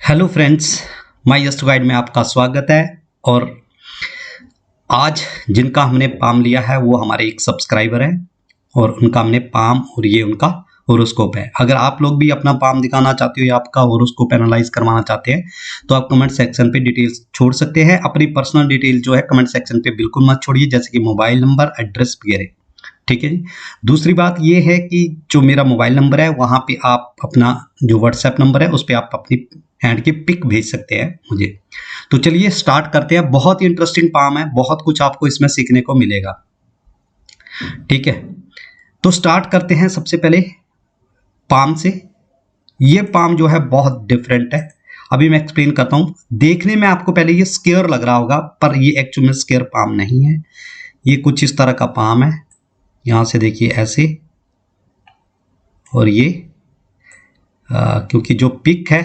Hello friends, my यस्ट guide में आपका स्वागत है। और आज जिनका हमने पाम लिया है वो हमारे एक सब्सक्राइबर है और उनका हमने पाम और ये उनका होरोस्कोप है। अगर आप लोग भी अपना पाम दिखाना चाहते हो या आपका होरोस्कोप एनालाइज करवाना चाहते हैं तो आप कमेंट सेक्शन पे डिटेल्स छोड़ सकते हैं। अपनी पर्सनल डिटेल जो है कमेंट सेक्शन पे बिल्कुल मत छोड़िए, जैसे कि मोबाइल नंबर, एड्रेस वगैरह। ठीक है जी। दूसरी बात ये है कि जो मेरा मोबाइल नंबर है वहाँ पे आप अपना जो व्हाट्सएप नंबर है उस पर आप अपनी हैंड की पिक भेज सकते हैं मुझे। तो चलिए स्टार्ट करते हैं। बहुत ही इंटरेस्टिंग पाम है, बहुत कुछ आपको इसमें सीखने को मिलेगा। ठीक है, तो स्टार्ट करते हैं सबसे पहले पाम से। ये पाम जो है बहुत डिफरेंट है, अभी मैं एक्सप्लेन करता हूँ। देखने में आपको पहले ये स्क्वायर लग रहा होगा, पर ये एक्चुअल में स्क्वायर पाम नहीं है। ये कुछ इस तरह का पाम है, यहां से देखिए ऐसे। और ये क्योंकि जो पिक है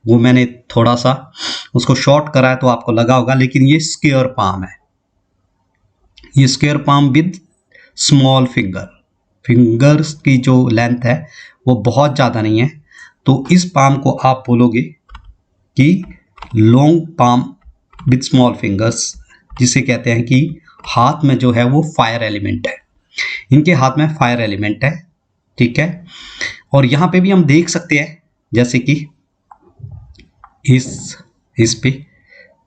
वो मैंने थोड़ा सा उसको शॉर्ट करा है तो आपको लगा होगा, लेकिन ये स्क्वायर पाम है। ये square palm with small fingers की जो लेंथ है वो बहुत ज़्यादा नहीं है। तो इस पाम को आप बोलोगे कि long palm with small fingers, जिसे कहते हैं कि हाथ में जो है वो फायर एलिमेंट है। इनके हाथ में फायर एलिमेंट है। ठीक है, और यहाँ पे भी हम देख सकते हैं जैसे कि इस पे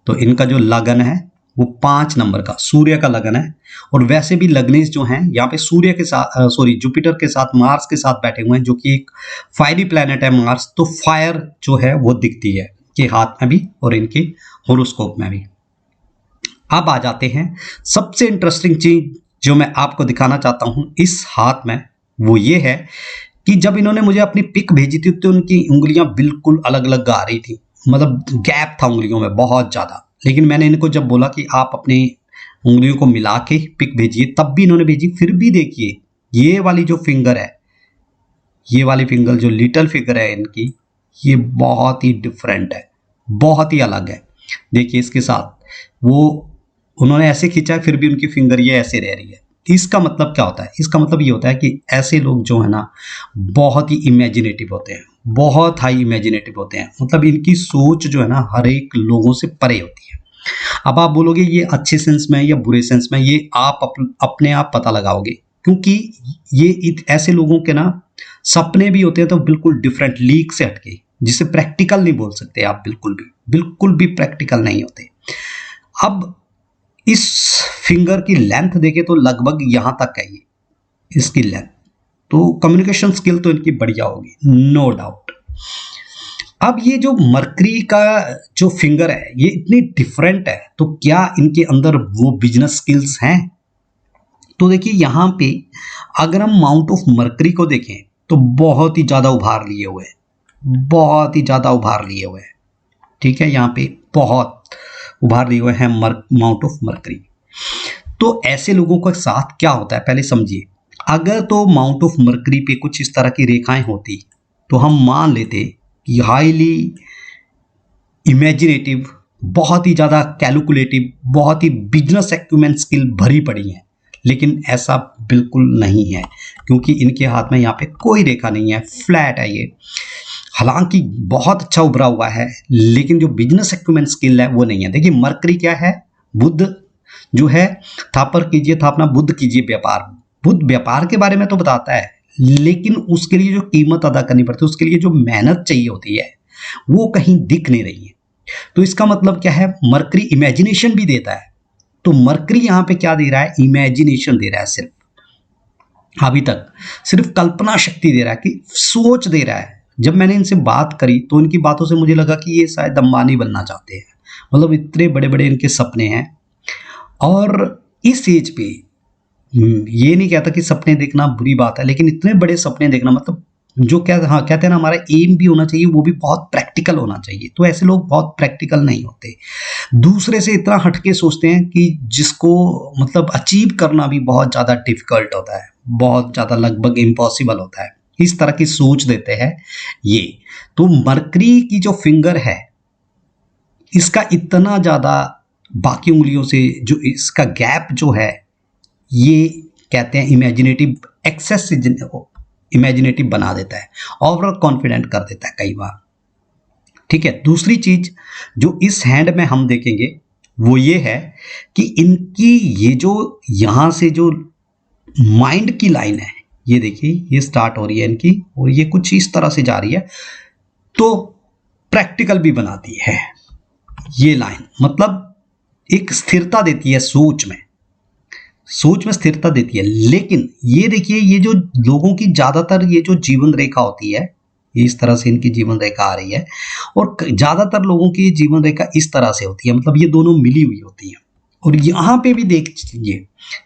तो इनका जो लगन है वो 5 नंबर का सूर्य का लगन है। और वैसे भी लग्नेश जो हैं यहाँ पे सूर्य के साथ जुपिटर के साथ मार्स के साथ बैठे हुए हैं, जो कि एक फायरी प्लैनेट है मार्स। तो फायर जो है वो दिखती है कि हाथ में भी और इनके होरोस्कोप में भी। अब आ जाते हैं सबसे इंटरेस्टिंग चीज जो मैं आपको दिखाना चाहता हूं इस हाथ में, वो ये है कि जब इन्होंने मुझे अपनी पिक भेजी थी तो उनकी उंगलियां बिल्कुल अलग अलग आ रही थी, मतलब गैप था उंगलियों में बहुत ज्यादा। लेकिन मैंने इनको जब बोला कि आप अपनी उंगलियों को मिला के पिक भेजिए, तब भी इन्होंने भेजी। फिर भी देखिए ये वाली जो फिंगर है, ये वाली फिंगर जो लिटिल फिंगर है इनकी, ये बहुत ही डिफरेंट है, बहुत ही अलग है। देखिए इसके साथ वो उन्होंने ऐसे खींचा है, फिर भी उनकी फिंगर ये ऐसे रह रही है। इसका मतलब क्या होता है? इसका मतलब ये होता है कि ऐसे लोग जो है ना बहुत ही इमेजिनेटिव होते हैं, बहुत हाई इमेजिनेटिव होते हैं। मतलब इनकी सोच जो है ना हर एक लोगों से परे होती है। अब आप बोलोगे ये अच्छे सेंस में या बुरे सेंस में, ये आप अपने आप पता लगाओगे, क्योंकि ये ऐसे लोगों के ना सपने भी होते हैं तो बिल्कुल डिफरेंट, लीक से हटके, जिसे प्रैक्टिकल नहीं बोल सकते आप, बिल्कुल भी प्रैक्टिकल नहीं होते। अब इस फिंगर की लेंथ देखे तो लगभग यहां तक है ये इसकी लेंथ। तो कम्युनिकेशन स्किल तो इनकी बढ़िया होगी, नो डाउट। अब ये जो मरकरी का जो फिंगर है ये इतनी डिफरेंट है, तो क्या इनके अंदर वो बिजनेस स्किल्स हैं? तो देखिए यहां पे अगर हम माउंट ऑफ मरकरी को देखें तो बहुत ही ज्यादा उभार लिए हुए हैं, बहुत ही ज्यादा उभार लिए हुए हैं। ठीक है, यहाँ पे बहुत उभार लिए हुए हैं माउंट ऑफ मरकरी। तो ऐसे लोगों के साथ क्या होता है पहले समझिए। अगर तो माउंट ऑफ मरकरी पे कुछ इस तरह की रेखाएं होती तो हम मान लेते कि हाईली इमेजिनेटिव, बहुत ही ज़्यादा कैलकुलेटिव, बहुत ही बिजनेस एक्यूमेंट स्किल भरी पड़ी है। लेकिन ऐसा बिल्कुल नहीं है, क्योंकि इनके हाथ में यहाँ पे कोई रेखा नहीं है, फ्लैट है ये। हालांकि बहुत अच्छा उभरा हुआ है, लेकिन जो बिजनेस एक्यूमेंट स्किल है वो नहीं है। देखिए मरकरी क्या है? बुद्ध जो है, थापर कीजिए थापना, बुद्ध कीजिए व्यापार। बुद्ध व्यापार के बारे में तो बताता है, लेकिन उसके लिए जो कीमत अदा करनी पड़ती है, उसके लिए जो मेहनत चाहिए होती है, वो कहीं दिख नहीं रही है। तो इसका मतलब क्या है? मरकरी इमेजिनेशन भी देता है। तो मरकरी यहां पे क्या दे रहा है? इमेजिनेशन दे रहा है, सिर्फ अभी तक सिर्फ कल्पना शक्ति दे रहा है, कि सोच दे रहा है। जब मैंने इनसे बात करी तो इनकी बातों से मुझे लगा कि ये शायद अंबानी बनना चाहते हैं, मतलब इतने बड़े बड़े इनके सपने हैं। और इस एज पे ये नहीं कहता कि सपने देखना बुरी बात है, लेकिन इतने बड़े सपने देखना मतलब जो क्या, हाँ कहते हैं ना, हमारा एम भी होना चाहिए, वो भी बहुत प्रैक्टिकल होना चाहिए। तो ऐसे लोग बहुत प्रैक्टिकल नहीं होते, दूसरे से इतना हटके सोचते हैं कि जिसको मतलब अचीव करना भी बहुत ज़्यादा डिफिकल्ट होता है, बहुत ज़्यादा लगभग इम्पॉसिबल होता है। इस तरह की सोच देते हैं ये। तो मरकरी की जो फिंगर है इसका इतना ज़्यादा बाकी उंगलियों से जो इसका गैप जो है, ये कहते हैं इमेजिनेटिव, एक्सेस इमेजिनेटिव बना देता है, ओवर कॉन्फिडेंट कर देता है कई बार। ठीक है। दूसरी चीज जो इस हैंड में हम देखेंगे वो ये है कि इनकी ये जो यहां से जो माइंड की लाइन है, ये देखिए ये स्टार्ट हो रही है इनकी और ये कुछ इस तरह से जा रही है, तो प्रैक्टिकल भी बनाती है ये लाइन, मतलब एक स्थिरता देती है सोच में स्थिरता देती है। लेकिन ये देखिए ये जो लोगों की ज्यादातर ये जो जीवन रेखा होती है, इस तरह से इनकी जीवन रेखा आ रही है और ज्यादातर लोगों की जीवन रेखा इस तरह से होती है, मतलब ये दोनों मिली हुई होती है। और यहां पे भी देख लीजिए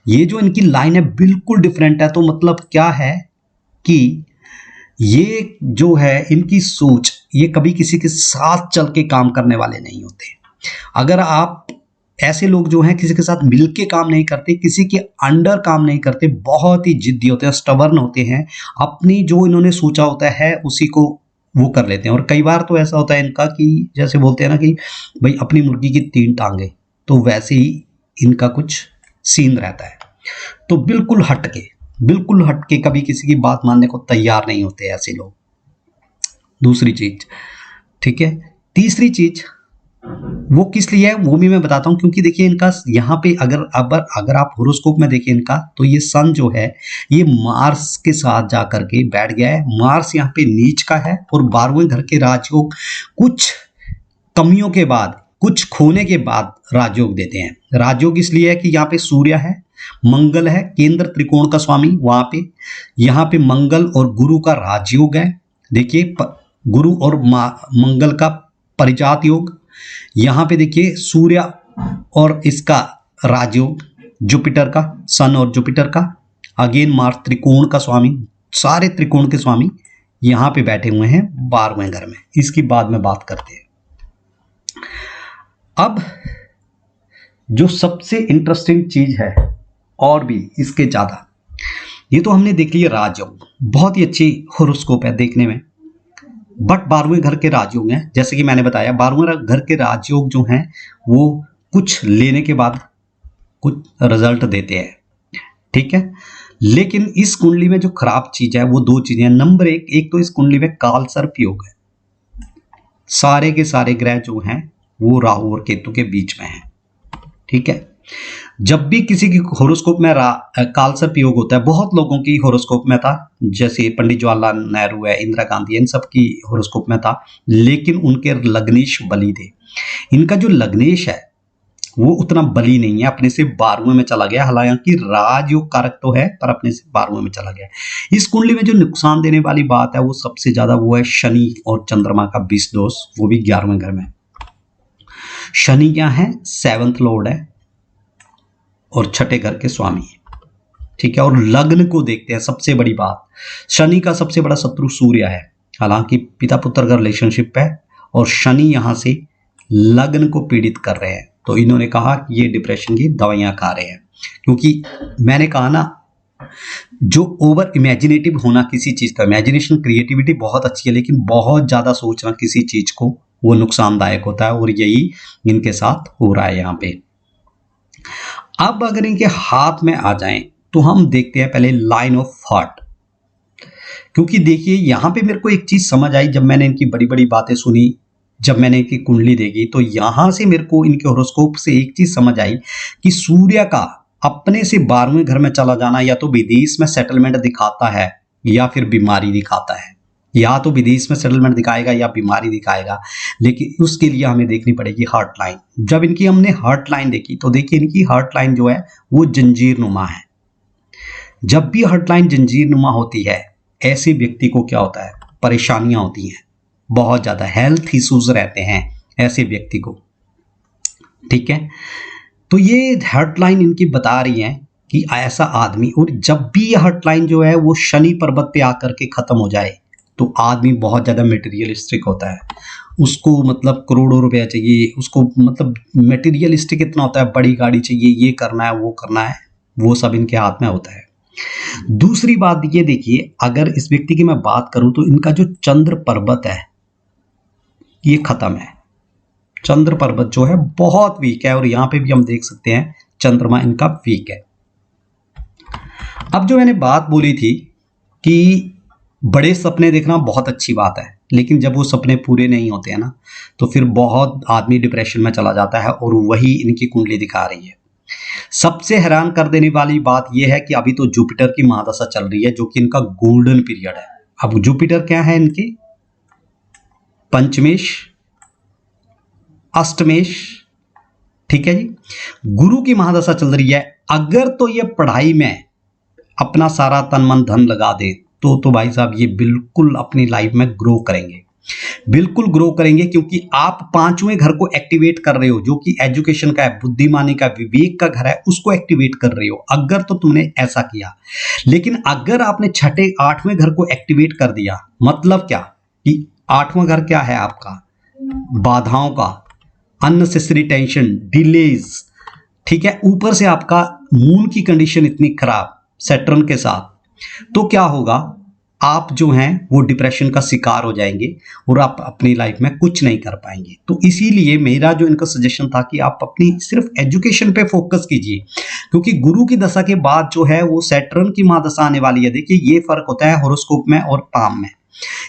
ये जो इनकी लाइन है बिल्कुल डिफरेंट है, तो मतलब क्या है कि ये जो है इनकी सोच, ये कभी किसी के साथ चल के काम करने वाले नहीं होते। अगर आप ऐसे लोग जो हैं किसी के साथ मिलके काम नहीं करते, किसी के अंडर काम नहीं करते, बहुत ही जिद्दी होते हैं, स्टबर्न होते हैं, अपनी जो इन्होंने सोचा होता है उसी को वो कर लेते हैं। और कई बार तो ऐसा होता है इनका कि जैसे बोलते हैं ना कि भाई अपनी मुर्गी की 3 टांगे, तो वैसे ही इनका कुछ सीन रहता है। तो बिल्कुल हटके कभी किसी की बात मानने को तैयार नहीं होते ऐसे लोग। दूसरी चीज, ठीक है। तीसरी चीज वो किस लिए है वो भी मैं बताता हूं, क्योंकि देखिए इनका यहाँ पे अगर आप होरोस्कोप में देखिए इनका, तो ये सन जो है ये मार्स के साथ जाकर के बैठ गया है। मार्स यहाँ पे नीच का है और 12वें घर के राजयोग कुछ कमियों के बाद, कुछ खोने के बाद राजयोग देते हैं। राजयोग इसलिए है कि यहाँ पे सूर्य है, मंगल है, केंद्र त्रिकोण का स्वामी वहां पे, यहाँ पे मंगल और गुरु का राजयोग है। देखिए गुरु और मंगल का परिजात योग, यहां पे देखिए सूर्य और इसका राजयोग जुपिटर का, सन और जुपिटर का, अगेन मार्स त्रिकोण का स्वामी, सारे त्रिकोण के स्वामी यहां पे बैठे हुए हैं 12वें घर में। इसकी बाद में बात करते हैं। अब जो सबसे इंटरेस्टिंग चीज है और भी इसके ज्यादा, ये तो हमने देख लिया राजयोग, बहुत ही अच्छी होरोस्कोप है देखने में, बट 12वें घर के राजयोग हैं, जैसे कि मैंने बताया 12वें घर के राजयोग जो हैं वो कुछ लेने के बाद कुछ रिजल्ट देते हैं, ठीक है। लेकिन इस कुंडली में जो खराब चीज है वो 2 चीजें हैं। नंबर 1, एक तो इस कुंडली में काल सर्प योग है, सारे के सारे ग्रह जो हैं वो राहु और केतु के बीच में हैं, ठीक है। जब भी किसी की होरोस्कोप में काल सर्प योग होता है, बहुत लोगों की होरोस्कोप में था, जैसे पंडित जवाहरलाल नेहरू है, इंदिरा गांधी, इन सब की होरोस्कोप में था, लेकिन उनके लग्नेश बली थे। इनका जो लग्नेश है वो उतना बली नहीं है, अपने से 12वें में चला गया, हालांकि राजयोग कारक तो है पर अपने से 12वें में चला गया। इस कुंडली में जो नुकसान देने वाली बात है वो सबसे ज्यादा वो है शनि और चंद्रमा का विष दोष, वो भी 11वें घर में। शनि क्या है? 7th लॉर्ड है और छठे घर के स्वामी है, ठीक है। और लग्न को देखते हैं, सबसे बड़ी बात, शनि का सबसे बड़ा शत्रु सूर्य है, हालांकि पिता पुत्र का रिलेशनशिप है और शनि यहां से लग्न को पीड़ित कर रहे हैं। तो इन्होंने कहा कि ये डिप्रेशन की दवाइयां खा रहे हैं, क्योंकि मैंने कहा ना जो ओवर इमेजिनेटिव होना किसी चीज का, इमेजिनेशन क्रिएटिविटी बहुत अच्छी है, लेकिन बहुत ज्यादा सोचना किसी चीज को वो नुकसानदायक होता है, और यही इनके साथ हो रहा है यहाँ पे। अब अगर इनके हाथ में आ जाएं तो हम देखते हैं पहले लाइन ऑफ हार्ट, क्योंकि देखिए यहां पे मेरे को एक चीज समझ आई जब मैंने इनकी बड़ी बड़ी बातें सुनी, जब मैंने इनकी कुंडली देखी, तो यहां से मेरे को इनके होरोस्कोप से एक चीज समझ आई कि सूर्य का अपने से 12वें घर में चला जाना या तो विदेश में सेटलमेंट दिखाता है या फिर बीमारी दिखाता है, या तो विदेश में सेटलमेंट दिखाएगा या बीमारी दिखाएगा। लेकिन उसके लिए हमें देखनी पड़ेगी हार्ट लाइन। जब इनकी हमने हार्ट लाइन देखी तो देखिए इनकी हार्ट लाइन जो है वो जंजीर नुमा है। जब भी हार्ट लाइन जंजीर नुमा होती है, ऐसे व्यक्ति को क्या होता है? परेशानियां होती हैं, बहुत ज्यादा हेल्थ इश्यूज रहते हैं ऐसे व्यक्ति को, ठीक है। तो ये हार्ट लाइन इनकी बता रही है कि ऐसा आदमी, और जब भी ये हार्ट लाइन जो है वो शनि पर्वत पे आकर के खत्म हो जाए तो आदमी बहुत ज़्यादा मटेरियलिस्टिक होता है, उसको मतलब करोड़ों रुपया चाहिए, उसको मतलब मटेरियलिस्टिक इतना होता है, बड़ी गाड़ी चाहिए, ये करना है वो करना है, वो सब इनके हाथ में होता है। दूसरी बात ये देखिए, अगर इस व्यक्ति की मैं बात करूं तो इनका जो चंद्र पर्वत है ये खत्म है, चंद्र पर्वत जो है बहुत वीक है, और यहां पे भी हम देख सकते हैं चंद्रमा इनका वीक है। अब जो मैंने बात बोली थी कि बड़े सपने देखना बहुत अच्छी बात है, लेकिन जब वो सपने पूरे नहीं होते हैं ना, तो फिर बहुत आदमी डिप्रेशन में चला जाता है, और वही इनकी कुंडली दिखा रही है। सबसे हैरान कर देने वाली बात यह है कि अभी तो जुपिटर की महादशा चल रही है, जो कि इनका गोल्डन पीरियड है। अब जुपिटर क्या है इनके? पंचमेश, अष्टमेश, ठीक है जी। गुरु की महादशा चल रही है। अगर तो ये पढ़ाई में अपना सारा तन मन धन लगा दे तो भाई साहब ये बिल्कुल अपनी लाइफ में ग्रो करेंगे, बिल्कुल ग्रो करेंगे, क्योंकि आप पांचवें घर को एक्टिवेट कर रहे हो, जो कि एजुकेशन का है, बुद्धिमानी का, विवेक का घर है, उसको एक्टिवेट कर रहे हो अगर तो तुमने ऐसा किया। लेकिन अगर आपने छठे आठवें घर को एक्टिवेट कर दिया, मतलब क्या कि आठवां घर क्या है आपका? बाधाओं का, अननेसेसरी टेंशन, डिलेज, ठीक है। ऊपर से आपका मून की कंडीशन इतनी खराब सैटर्न के साथ, तो क्या होगा? आप जो हैं वो डिप्रेशन का शिकार हो जाएंगे और आप अपनी लाइफ में कुछ नहीं कर पाएंगे। तो इसीलिए मेरा जो इनका सजेशन था कि आप अपनी सिर्फ एजुकेशन पे फोकस कीजिए, क्योंकि गुरु की दशा के बाद जो है वो सैटर्न की महादशा आने वाली है। देखिए ये फर्क होता है हॉरोस्कोप में और पाम में,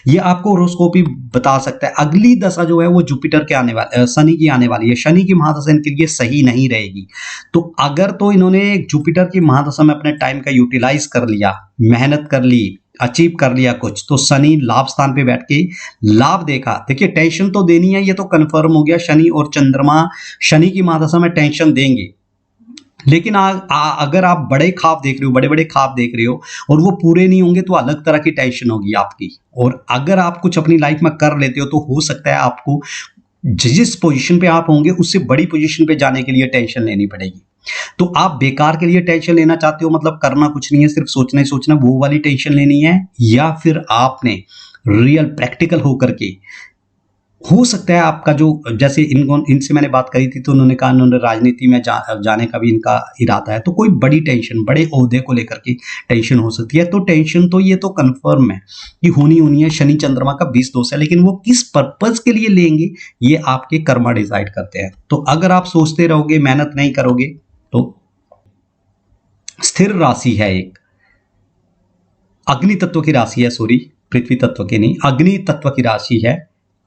ये आपको हॉरोस्कोप ही बता सकता है। अगली दशा जो है वो जुपिटर के आने वाली, शनि की आने वाली है। शनि की महादशा इनके लिए सही नहीं रहेगी। तो अगर तो इन्होंने जुपिटर की महादशा में अपने टाइम का यूटिलाइज कर लिया, मेहनत कर ली, अचीव कर लिया कुछ, तो शनि लाभ स्थान पे बैठ के लाभ देखा। देखिए टेंशन तो देनी है, ये तो कंफर्म हो गया। शनि और चंद्रमा शनि की महादशा में टेंशन देंगे, लेकिन अगर आप बड़े ख्वाब देख रहे हो, बड़े बड़े ख्वाब देख रहे हो और वो पूरे नहीं होंगे, तो अलग तरह की टेंशन होगी आपकी। और अगर आप कुछ अपनी लाइफ में कर लेते हो, तो हो सकता है आपको जिस पोजीशन पे आप होंगे उससे बड़ी पोजीशन पे जाने के लिए टेंशन लेनी पड़ेगी। तो आप बेकार के लिए टेंशन लेना चाहते हो, मतलब करना कुछ नहीं है, सिर्फ सोचना ही सोचना, वो वाली टेंशन लेनी है, या फिर आपने रियल प्रैक्टिकल होकर के, हो सकता है आपका जो, जैसे इनसे मैंने बात करी थी तो उन्होंने कहा उन्होंने राजनीति में जाने का भी इनका इरादा है। तो कोई बड़ी टेंशन, बड़े ओहदे को लेकर के टेंशन हो सकती है। तो टेंशन तो ये तो कंफर्म है कि होनी है। शनि चंद्रमा का 20 दोष है, लेकिन वो किस पर्पज के लिए लेंगे ये आपके कर्मा डिसाइड करते हैं। तो अगर आप सोचते रहोगे, मेहनत नहीं करोगे, तो स्थिर राशि है, एक अग्नि तत्व की राशि है, सॉरी पृथ्वी तत्व की नहीं, अग्नि तत्व की राशि है,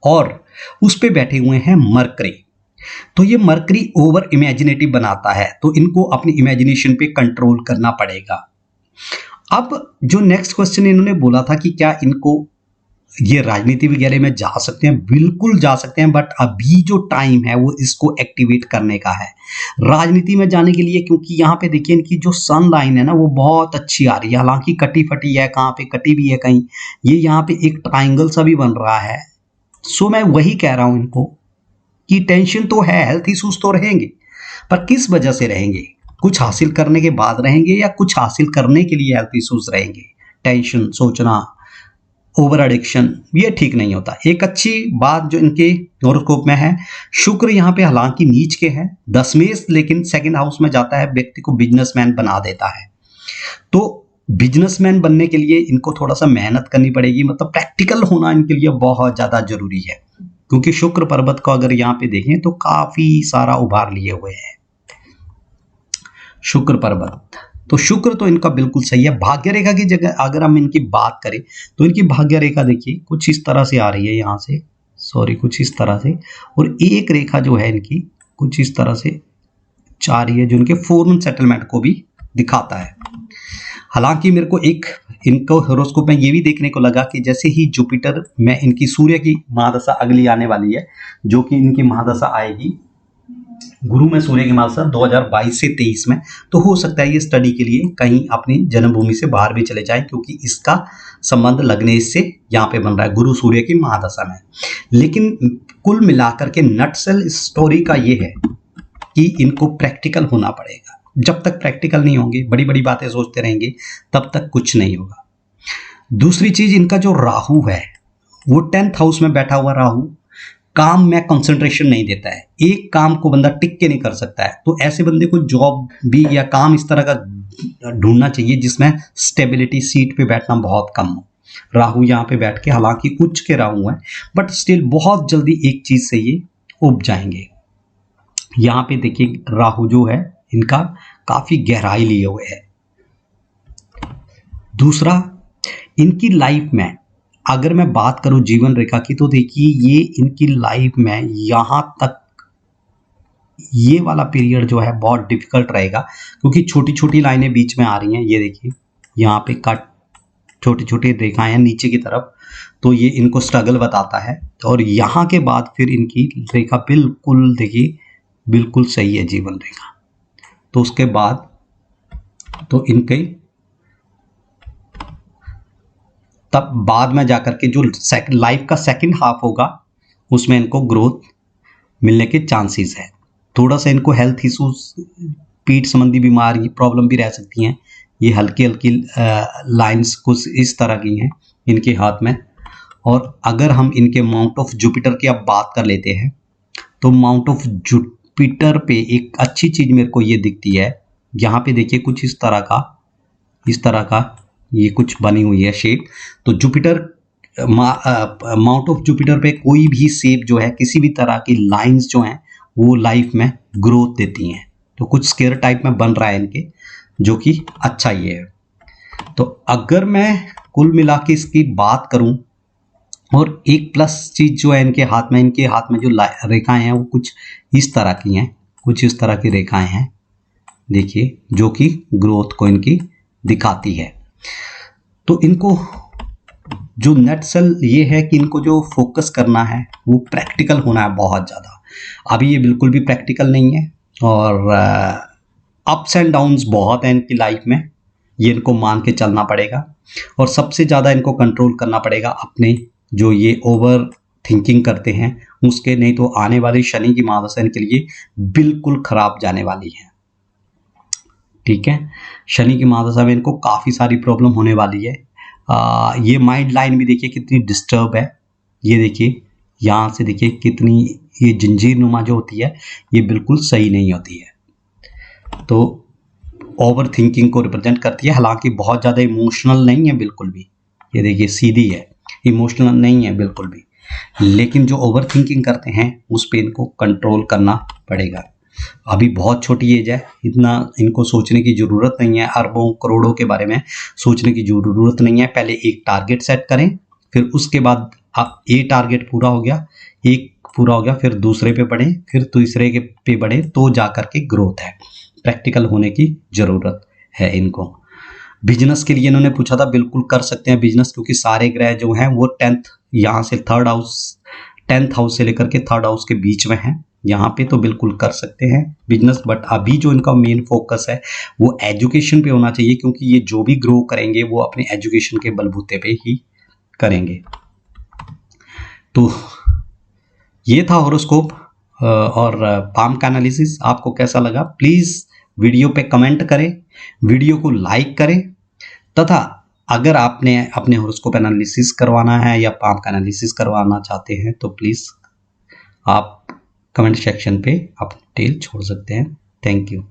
और उस पे बैठे हुए हैं मरकरी। तो ये मरकरी ओवर इमेजिनेटिव बनाता है, तो इनको अपनी इमेजिनेशन पे कंट्रोल करना पड़ेगा। अब जो नेक्स्ट क्वेश्चन इन्होंने बोला था कि क्या इनको ये राजनीति विज्ञान में जा सकते हैं, बिल्कुल जा सकते हैं, बट अभी जो टाइम है वो इसको एक्टिवेट करने का है राजनीति में जाने के लिए। क्योंकि यहाँ पे देखिए इनकी जो सन लाइन है ना वो बहुत अच्छी आ रही है, हालांकि कटी फटी है, कहाँ पे कटी भी है कहीं, ये यहाँ पे एक ट्राइंगल सा भी बन रहा है। सो मैं वही कह रहा हूं इनको कि टेंशन तो है, हेल्थ इश्यूज तो रहेंगे, पर किस वजह से रहेंगे? कुछ हासिल करने के बाद रहेंगे या कुछ हासिल करने के लिए हेल्थ इश्यूज रहेंगे? टेंशन, सोचना, ओवर एडिक्शन, ये ठीक नहीं होता। एक अच्छी बात जो इनके हॉरोस्कोप में है, शुक्र यहाँ पे हालांकि नीच के है दशमेश, लेकिन सेकंड हाउस में जाता है, व्यक्ति को बिजनेसमैन बना देता है। तो बिजनेसमैन बनने के लिए इनको थोड़ा सा मेहनत करनी पड़ेगी, मतलब प्रैक्टिकल होना इनके लिए बहुत ज्यादा जरूरी है। क्योंकि शुक्र पर्वत को अगर यहाँ पे देखें तो काफी सारा उभार लिए हुए है शुक्र पर्वत। तो शुक्र तो इनका बिल्कुल सही है। भाग्य रेखा की जगह अगर हम इनकी बात करें तो इनकी भाग्य रेखा देखिए कुछ इस तरह से आ रही है, यहाँ से, सॉरी कुछ इस तरह से, और एक रेखा जो है इनकी कुछ इस तरह से जा रही है, जो इनके फॉरेन सेटलमेंट को भी दिखाता है। हालांकि मेरे को एक इनको हॉरोस्कोप में ये भी देखने को लगा कि जैसे ही जुपिटर में इनकी सूर्य की महादशा अगली आने वाली है, जो कि इनकी महादशा आएगी गुरु में सूर्य की महादशा 2022 से 23 में, तो हो सकता है ये स्टडी के लिए कहीं अपनी जन्मभूमि से बाहर भी चले जाए, क्योंकि इसका संबंध लग्नेश से यहाँ पे बन रहा है गुरु सूर्य की महादशा में। लेकिन कुल मिलाकर के नटसेल स्टोरी का ये है कि इनको प्रैक्टिकल होना पड़ेगा। जब तक प्रैक्टिकल नहीं होंगे, बड़ी बड़ी बातें सोचते रहेंगे, तब तक कुछ नहीं होगा। दूसरी चीज, इनका जो राहु है वो 10th हाउस में बैठा हुआ राहु काम में कंसंट्रेशन नहीं देता है, एक काम को बंदा टिक के नहीं कर सकता है। तो ऐसे बंदे को जॉब भी या काम इस तरह का ढूंढना चाहिए जिसमें स्टेबिलिटी, सीट पे बैठना बहुत कम हो। राहु यहाँ पे बैठ के, हालांकि उच्च के राहु है, बट स्टिल बहुत जल्दी एक चीज से ये उब जाएंगे। यहाँ पे देखिए राहु जो है इनका काफी गहराई लिए हुए है। दूसरा, इनकी लाइफ में अगर मैं बात करूं जीवन रेखा की, तो देखिए ये इनकी लाइफ में यहाँ तक ये वाला पीरियड जो है बहुत डिफिकल्ट रहेगा, क्योंकि छोटी छोटी लाइनें बीच में आ रही हैं। ये देखिए यहाँ पे कट छोटी छोटी रेखाएं हैं नीचे की तरफ, तो ये इनको स्ट्रगल बताता है। और यहाँ के बाद फिर इनकी रेखा बिल्कुल देखिए बिल्कुल सही है जीवन रेखा। तो उसके बाद तो इनके तब बाद में जाकर के जो लाइफ का सेकंड हाफ होगा उसमें इनको ग्रोथ मिलने के चांसेस है। थोड़ा सा इनको हेल्थ इश्यूज, पीठ संबंधी बीमारी प्रॉब्लम भी रह सकती हैं। ये हल्की हल्की लाइंस कुछ इस तरह की हैं इनके हाथ में। और अगर हम इनके माउंट ऑफ जुपिटर की अब बात कर लेते हैं, तो माउंट ऑफ जुपिटर पे एक अच्छी चीज़ मेरे को ये दिखती है। यहाँ पे देखिए कुछ इस तरह का ये कुछ बनी हुई है शेप। तो जुपिटर माउंट ऑफ जुपिटर पे कोई भी शेप जो है, किसी भी तरह की लाइंस जो हैं वो लाइफ में ग्रोथ देती हैं। तो कुछ स्क्वायर टाइप में बन रहा है इनके, जो कि अच्छा ही है। तो अगर मैं कुल मिला के इसकी बात करूं, और एक प्लस चीज जो है इनके हाथ में जो रेखाएं हैं वो कुछ इस तरह की हैं, कुछ इस तरह की रेखाएं हैं देखिए, जो कि ग्रोथ को इनकी दिखाती है। तो इनको जो नेटसेल ये है कि इनको जो फोकस करना है वो प्रैक्टिकल होना है बहुत ज़्यादा। अभी ये बिल्कुल भी प्रैक्टिकल नहीं है, और अप्स एंड डाउन्स बहुत हैं इनकी लाइफ में, ये इनको मान के चलना पड़ेगा। और सबसे ज़्यादा इनको कंट्रोल करना पड़ेगा अपने जो ये ओवर थिंकिंग करते हैं उसके, नहीं तो आने वाली शनि की महादशा इनके लिए बिल्कुल खराब जाने वाली है। ठीक है, शनि की महादशा में इनको काफ़ी सारी प्रॉब्लम होने वाली है। ये माइंड लाइन भी देखिए कितनी डिस्टर्ब है। ये देखिए यहाँ से देखिए कितनी ये जंजीर नुमा जो होती है ये बिल्कुल सही नहीं होती है। तो ओवर थिंकिंग को रिप्रेजेंट करती है। हालांकि बहुत ज़्यादा इमोशनल नहीं है बिल्कुल भी, ये देखिए सीधी है, इमोशनल नहीं है बिल्कुल भी। लेकिन जो ओवर थिंकिंग करते हैं उस पर इनको कंट्रोल करना पड़ेगा। अभी बहुत छोटी एज है, इतना इनको सोचने की ज़रूरत नहीं है, अरबों करोड़ों के बारे में सोचने की ज़रूरत नहीं है। पहले एक टारगेट सेट करें, फिर उसके बाद आप ये टारगेट पूरा हो गया, एक पूरा हो गया, फिर दूसरे पे बढ़ें, फिर तीसरे के पे बढ़ें, तो जा कर के ग्रोथ है। प्रैक्टिकल होने की ज़रूरत है इनको। बिजनेस के लिए इन्होंने पूछा था, बिल्कुल कर सकते हैं बिजनेस, क्योंकि सारे ग्रह जो हैं वो 10th हाउस से लेकर के 3rd हाउस के बीच में हैं। यहाँ पे तो बिल्कुल कर सकते हैं बिजनेस। बट अभी जो इनका मेन फोकस है वो एजुकेशन पे होना चाहिए, क्योंकि ये जो भी ग्रो करेंगे वो अपने एजुकेशन के बलबूते पे ही करेंगे। तो ये था हॉरोस्कोप और पाम का एनालिसिस। आपको कैसा लगा प्लीज़ वीडियो पे कमेंट करें, वीडियो को लाइक करें, तथा अगर आपने अपने हॉरोस्कोप एनालिसिस करवाना है या पाम का एनालिसिस करवाना चाहते हैं तो प्लीज़ आप कमेंट सेक्शन पे आप डिटेल छोड़ सकते हैं। Thank you.